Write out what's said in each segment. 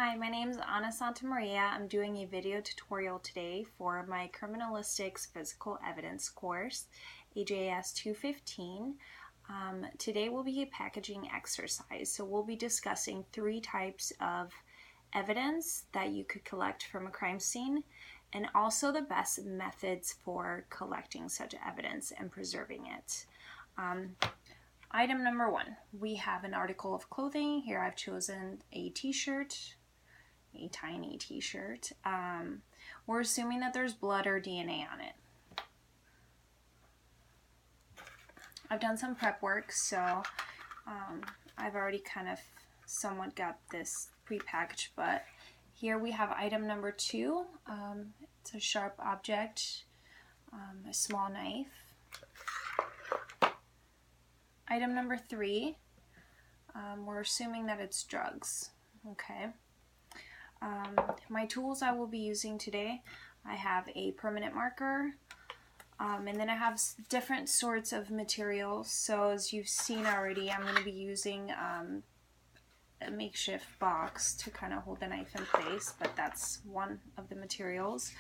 Hi, my name is Ana Santamaria. I'm doing a video tutorial today for my Criminalistics Physical Evidence course, AJS 215. Today will be a packaging exercise, so we'll be discussing three types of evidence that you could collect from a crime scene and also the best methods for collecting such evidence and preserving it. Item number one, we have an article of clothing. Here I've chosen a t-shirt, a tiny t-shirt. We're assuming that there's blood or DNA on it. I've done some prep work, so I've already kind of somewhat got this prepackaged, but here we have item number two. It's a sharp object, a small knife. Item number three, we're assuming that it's drugs. Okay. My tools I will be using today, I have a permanent marker, and then I have different sorts of materials. So as you've seen already, I'm going to be using a makeshift box to kind of hold the knife in place, but that's one of the materials.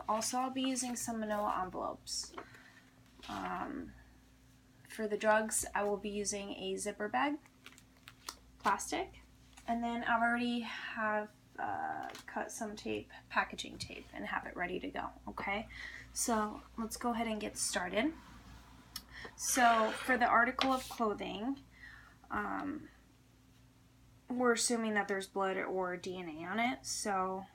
Also, I'll be using some manila envelopes. For the drugs, I will be using a zipper bag, plastic, and then I already have cut some tape, packaging tape, and have it ready to go. Okay, so let's go ahead and get started. So for the article of clothing, we're assuming that there's blood or DNA on it, so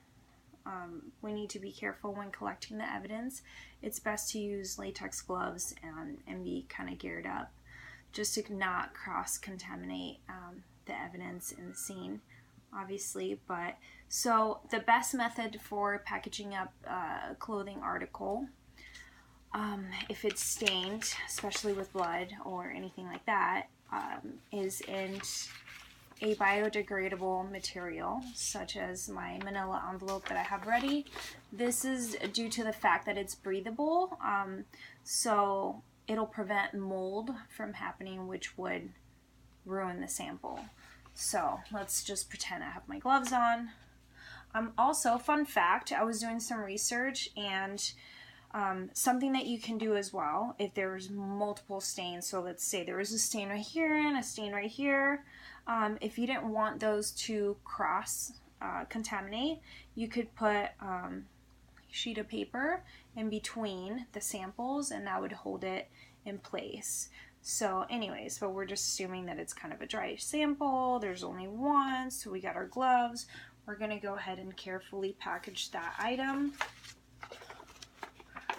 we need to be careful when collecting the evidence. It's best to use latex gloves and be kind of geared up just to not cross-contaminate the evidence in the scene, obviously. But so the best method for packaging up a clothing article, if it's stained, especially with blood or anything like that, is in a biodegradable material, such as my manila envelope that I have ready. This is due to the fact that it's breathable, so it'll prevent mold from happening, which would ruin the sample. So let's just pretend I have my gloves on. Also, fun fact, I was doing some research, and something that you can do as well, if there's multiple stains, so let's say there was a stain right here and a stain right here, if you didn't want those to cross contaminate, you could put a sheet of paper in between the samples, and that would hold it in place. So anyways, but we're just assuming that it's kind of a dry sample, there's only one, so we got our gloves. We're going to go ahead and carefully package that item.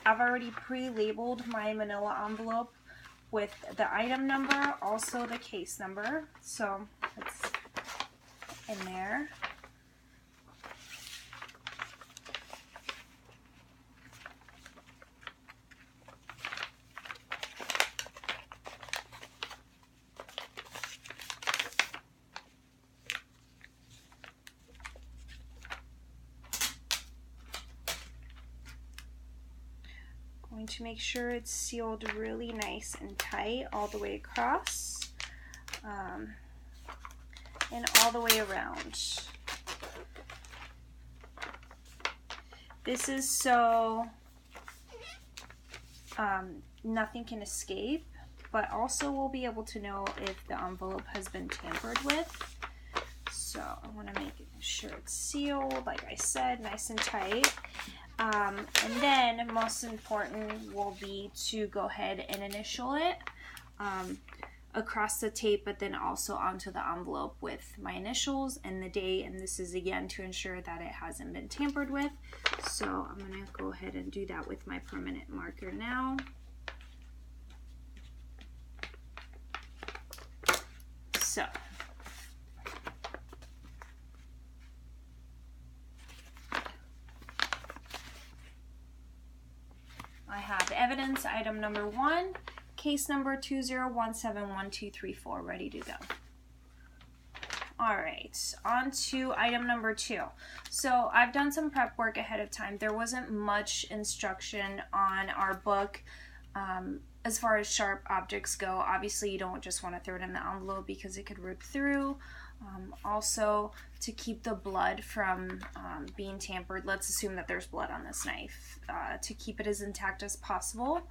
I've already pre-labeled my manila envelope with the item number, also the case number. So it's in there. Going to make sure it's sealed really nice and tight all the way across, and all the way around. This is so nothing can escape, but also we'll be able to know if the envelope has been tampered with. So I want to make sure it's sealed, like I said, nice and tight. And then most important will be to go ahead and initial it across the tape, but then also onto the envelope with my initials and the date. And this is again to ensure that it hasn't been tampered with. So I'm going to go ahead and do that with my permanent marker now. So I have evidence item number one, case number 20171234, ready to go. All right, on to item number two. So I've done some prep work ahead of time. There wasn't much instruction on our book as far as sharp objects go. Obviously, you don't just want to throw it in the envelope because it could rip through. Also, to keep the blood from being tampered, let's assume that there's blood on this knife, to keep it as intact as possible.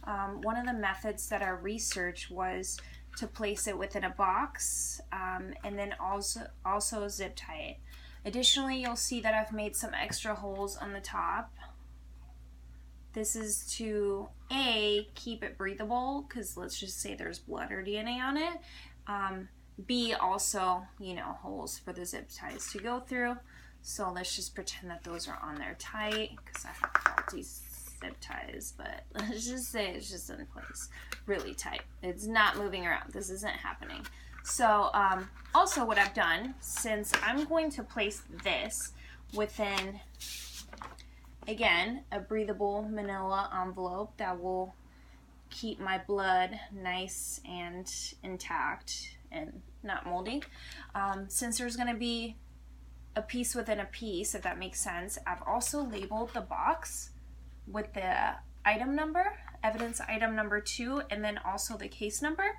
One of the methods that I researched was to place it within a box and then also zip tie it. Additionally, you'll see that I've made some extra holes on the top. This is to A, keep it breathable, because let's just say there's blood or DNA on it. B, also, you know, holes for the zip ties to go through. So let's just pretend that those are on there tight, because I have faulty zip ties, but let's just say it's just in place really tight. It's not moving around. This isn't happening. So also what I've done, since I'm going to place this within, again, a breathable manila envelope that will keep my blood nice and intact and not moldy. Since there's going to be a piece within a piece, if that makes sense, I've also labeled the box with the item number, evidence item number 2, and then also the case number,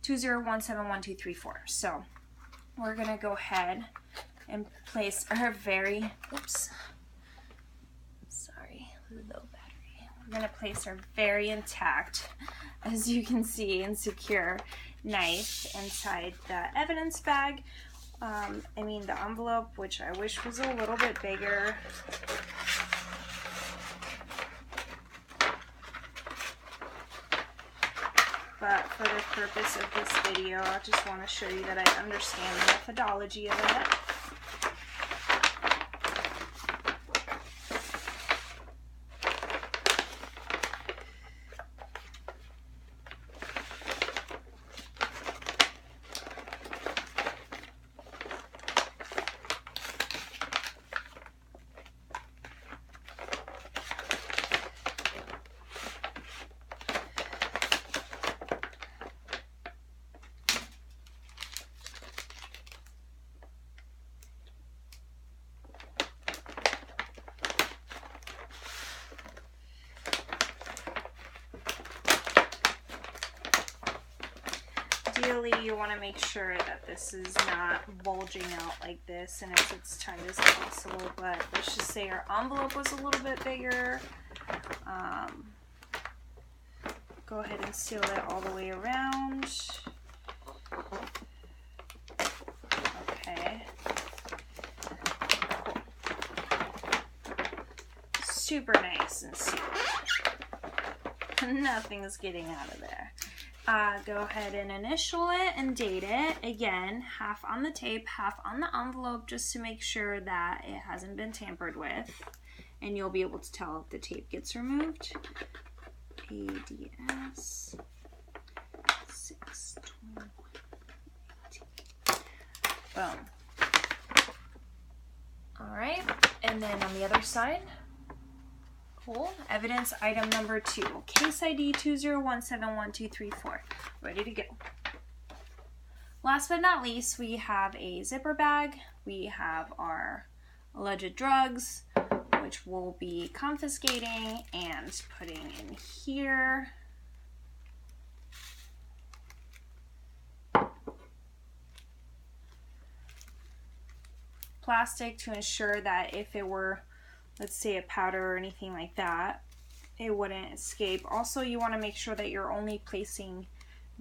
2017123. So we're going to go ahead and place our very, low battery. We're going to place our very intact, as you can see, and secure knife inside the evidence bag. The envelope, which I wish was a little bit bigger. But for the purpose of this video, I just want to show you that I understand the methodology of it. Ideally, you want to make sure that this is not bulging out like this and it's as tight as possible, but let's just say our envelope was a little bit bigger. Go ahead and seal it all the way around. Okay. Cool. Super nice and sealed. Nothing's getting out of there. Go ahead and initial it and date it. Again, half on the tape, half on the envelope, just to make sure that it hasn't been tampered with. And you'll be able to tell if the tape gets removed. ADS 621. Boom. Alright, and then on the other side, cool. Evidence item number 2, case ID 2017123. Ready to go. Last but not least, we have a zipper bag. We have our alleged drugs, which we'll be confiscating and putting in here. Plastic to ensure that if it were, let's say, a powder or anything like that, it wouldn't escape. Also, you want to make sure that you're only placing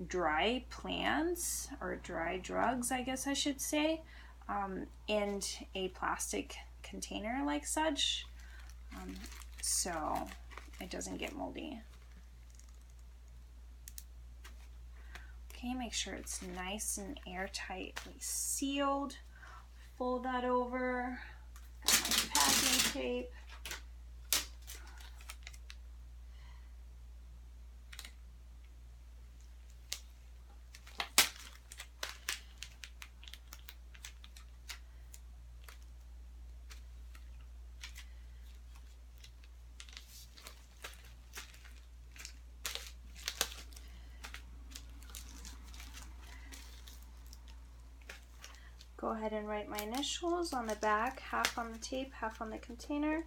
dry plants, or dry drugs, I guess I should say, in a plastic container like such, so it doesn't get moldy. Okay, make sure it's nice and airtightly sealed. Fold that over, packing tape. Go ahead and write my initials on the back, half on the tape, half on the container.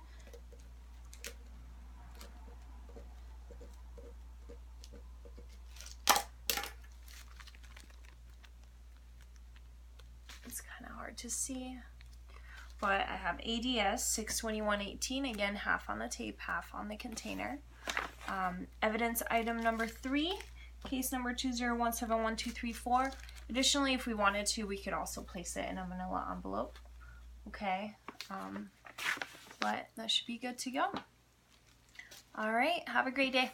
It's hard to see. But I have ADS 62118, again, half on the tape, half on the container. Evidence item number 3, case number 2017124. Additionally, if we wanted to, we could also place it in a manila envelope. Okay, but that should be good to go. All right, have a great day.